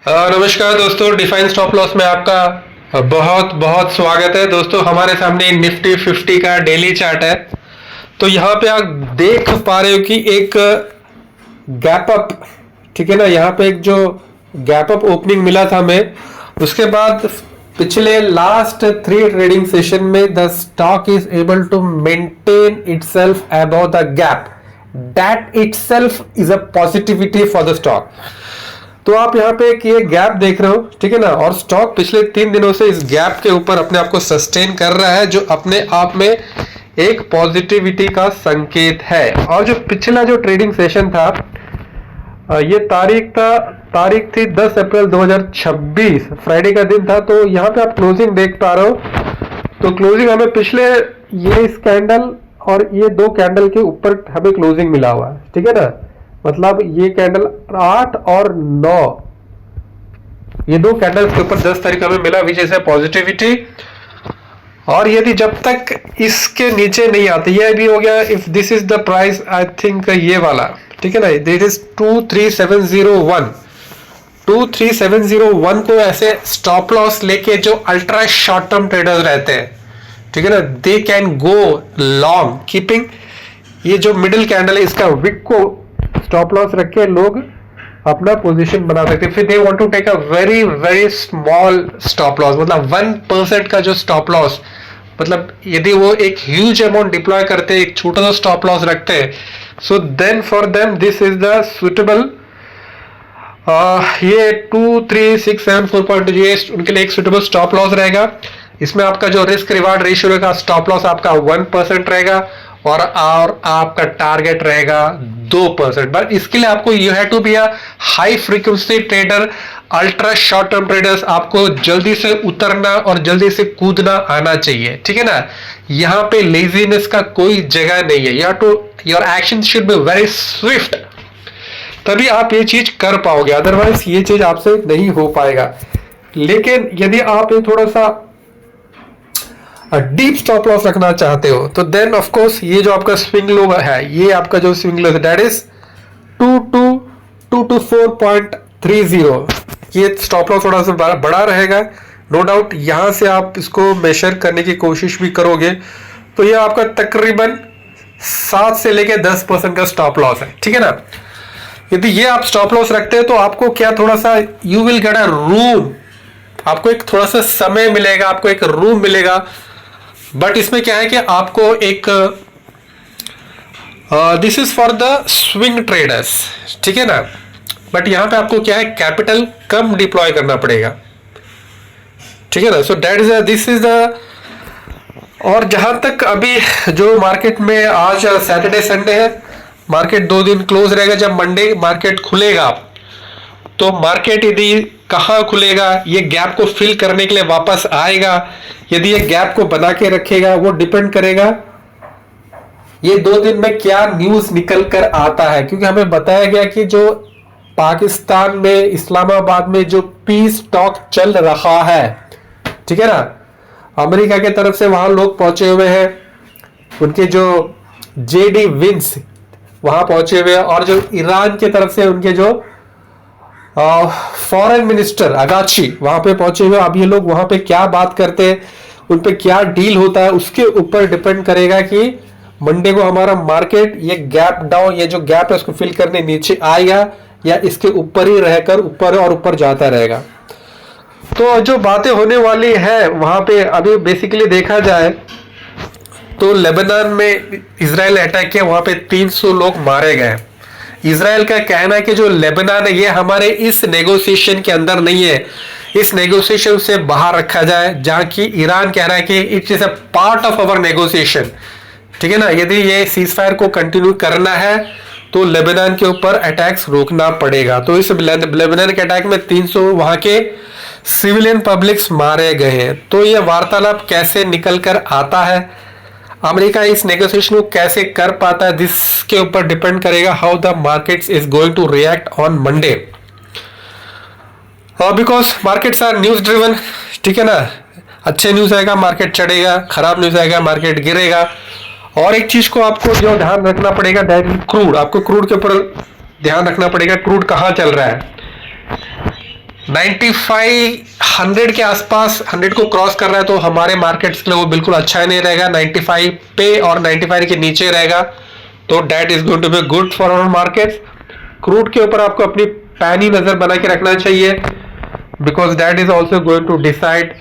नमस्कार दोस्तों, define stop loss में आपका बहुत बहुत स्वागत है। दोस्तों, हमारे सामने निफ्टी 50 का डेली चार्ट है। तो यहाँ पे आप देख पा रहे हो कि एक गैप अप, ठीक है ना। यहाँ पे एक जो गैप अप ओपनिंग मिला था हमें, उसके बाद पिछले लास्ट 3 ट्रेडिंग सेशन में the stock is able to maintain itself above the gap. That itself is a positivity for the stock. तो आप यहाँ पे एक ये गैप देख रहे हो, ठीक है ना। और स्टॉक पिछले 3 दिनों से इस गैप के ऊपर अपने आप को सस्टेन कर रहा है, जो अपने आप में एक पॉजिटिविटी का संकेत है। और जो पिछला जो ट्रेडिंग सेशन था, ये तारीख थी 10 अप्रैल 2026, फ्राइडे का दिन था। तो यहाँ पे आप क्लोजिंग देख पा रहे हो। तो क्लोजिंग हमें पिछले ये इस कैंडल और ये 2 कैंडल के ऊपर हमें क्लोजिंग मिला हुआ है, ठीक है ना। मतलब ये कैंडल 8 और 9, ये 2 कैंडल्स के ऊपर 10 तारीख हमें मिला, विच इज ए पॉजिटिविटी। और यदि जब तक इसके नीचे नहीं आते, ये भी हो गया if this is the price, I think ये वाला, ठीक है ना, दिस इज 23701। 23701 को ऐसे स्टॉप लॉस लेके जो अल्ट्रा शॉर्ट टर्म ट्रेडर्स रहते हैं, ठीक है ना, they can go long keeping ये जो मिडिल कैंडल है, इसका विक को स्टॉप लॉस रख के लोग अपना पोजीशन बना सकते हैं। फिर they want to take a very very small stop loss, मतलब 1% का जो स्टॉप लॉस, मतलब यदि वो एक ह्यूज अमाउंट डिप्लॉय करते हैं, एक छोटा सा स्टॉप लॉस रखते हैं, so then for them this is the suitable. ये 23674 ये उनके लिए एक सुटेबल स्टॉप लॉस रहेगा। इसमें आपका जो रिस्क रिवार्ड रेशियो रहेगा, स्टॉप लॉस आपका 1% रहेगा और आपका टारगेट रहेगा 2%। बट इसके लिए आपको you have to be a high frequency trader, ultra short term traders. आपको जल्दी से उतरना और जल्दी से कूदना आना चाहिए, ठीक है ना। यहाँ पे लेजीनेस का कोई जगह नहीं है। Your action should be very Swift, तभी आप ये चीज कर पाओगे, अदरवाइज ये चीज आपसे नहीं हो पाएगा। लेकिन यदि आप ये थोड़ा सा डीप स्टॉप लॉस रखना चाहते हो, तो देन ऑफ कोर्स ये जो आपका स्विंग लो है, ये आपका जो स्विंग लो है दैट इज 224.30। ये स्टॉप लॉस थोड़ा सा बड़ा रहेगा, नो डाउट। यहां से आप इसको मेजर करने की कोशिश भी करोगे तो ये आपका तकरीबन 7 से लेके 10% का स्टॉप लॉस है, ठीक है ना। यदि ये आप स्टॉप लॉस रखते हैं तो आपको क्या थोड़ा सा you will get a room, आपको एक थोड़ा सा समय मिलेगा, आपको एक रूम मिलेगा। बट इसमें क्या है कि आपको एक this is for the swing traders, ठीक है ना। बट यहां पे आपको क्या है, कैपिटल कम डिप्लॉय करना पड़ेगा, ठीक है ना। So that is this is the. और जहां तक अभी जो मार्केट में आज सैटरडे संडे है, मार्केट 2 दिन क्लोज रहेगा। जब मंडे मार्केट खुलेगा तो मार्केट यदि कहां खुलेगा, ये गैप को फिल करने के लिए वापस आएगा, यदि ये गैप को बना के रखेगा, वो डिपेंड करेगा ये 2 दिन में क्या न्यूज निकल कर आता है। क्योंकि हमें बताया गया कि जो पाकिस्तान में इस्लामाबाद में जो पीस टॉक चल रहा है, ठीक है ना, अमेरिका की तरफ से वहां लोग पहुंचे हुए हैं, उनके जो जेडी विंस वहां पहुंचे हुए हैं, और जो ईरान की तरफ से उनके जो फॉरेन मिनिस्टर अगाची वहां पे पहुंचे हुए। अब ये लोग वहां पे क्या बात करते हैं, उन पे क्या डील होता है, उसके ऊपर डिपेंड करेगा कि मंडे को हमारा मार्केट ये गैप डाउन, ये जो गैप है उसको फिल करने नीचे आएगा या इसके ऊपर ही रहकर ऊपर और ऊपर जाता रहेगा। तो जो बातें होने वाली है वहां पे अभी बेसिकली देखा जाए तो लेबनान में इजराइल अटैक किया, वहां पे 300 लोग मारे गए। इजराइल का कहना है कि जो लेबनान है ये हमारे इस नेगोशिएशन के अंदर नहीं है, इस नेगोशिएशन से बाहर रखा जाए, जहां की ईरान कह रहा है कि it is a part of our negotiation, ठीक है ना। यदि ये सीज फायर को कंटिन्यू करना है तो लेबनान के ऊपर अटैक्स रोकना पड़ेगा। तो इस लेबनान के अटैक में 300 वहां के सिविलियन पब्लिक्स मारे गए हैं। तो ये वार्तालाप कैसे निकल कर आता है, अमेरिका इस नेगोशिएशन को कैसे कर पाता है, जिसके ऊपर डिपेंड करेगा how the markets is going to react on Monday. Because markets are news driven, ठीक है ना। अच्छे न्यूज आएगा मार्केट चढ़ेगा, खराब न्यूज आएगा मार्केट गिरेगा। और एक चीज को आपको जो ध्यान रखना पड़ेगा, दैट इज क्रूड। आपको क्रूड के ऊपर ध्यान रखना पड़ेगा, क्रूड कहाँ चल रहा है। 95 100 के आसपास 100 को क्रॉस कर रहा है तो हमारे मार्केट्स के लिए वो बिल्कुल अच्छा नहीं रहेगा। 95 पे और 95 के नीचे रहेगा तो that is going to be good for our markets. Crude के ऊपर आपको अपनी पैनी नजर बना के रखना चाहिए because that is also going to decide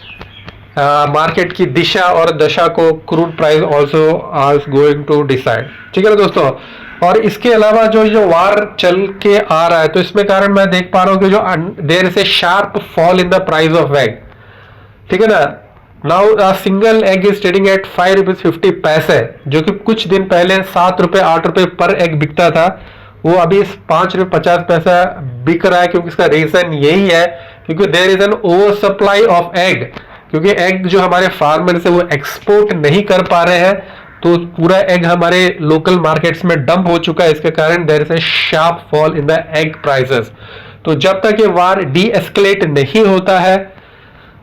market की दिशा और दशा को crude price also are going to decide. ठीक है ना दोस्तों। और इसके अलावा जो वार चल के आ रहा है तो इसमें कारण मैं देख पा रहा हूँ कि जो there is a sharp fall in the price of egg. ठीक है ना। Now single egg is trading at 5 rupees 50 पैसे, जो कि कुछ दिन पहले 7 रुपए 8 रुपए पर एग बिकता था, वो अभी 5 रुपए 50 पैसा बिक रहा है। क्योंकि इसका रीजन यही है क्योंकि there is an over supply of egg. क्योंकि एग जो हमारे फार्मर्स है वो एक्सपोर्ट नहीं कर पा रहे हैं तो पूरा एग हमारे लोकल मार्केट्स में डंप हो चुका है। इसके कारण there is a sharp fall in the egg prices. तो जब तक ये वार डी एस्केलेट नहीं होता है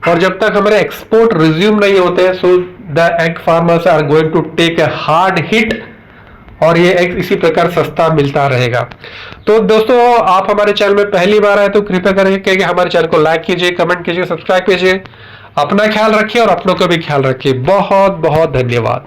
और जब तक हमारे एक्सपोर्ट रिज्यूम नहीं होते हैं so the egg farmers are going to take a hard hit और ये एग इसी प्रकार सस्ता मिलता रहेगा। तो दोस्तों आप हमारे चैनल में पहली बार आए तो कृपया करके हमारे चैनल को लाइक कीजिए, कमेंट कीजिए, सब्सक्राइब कीजिए। अपना ख्याल रखिए और अपनों का भी ख्याल रखिए। बहुत बहुत धन्यवाद।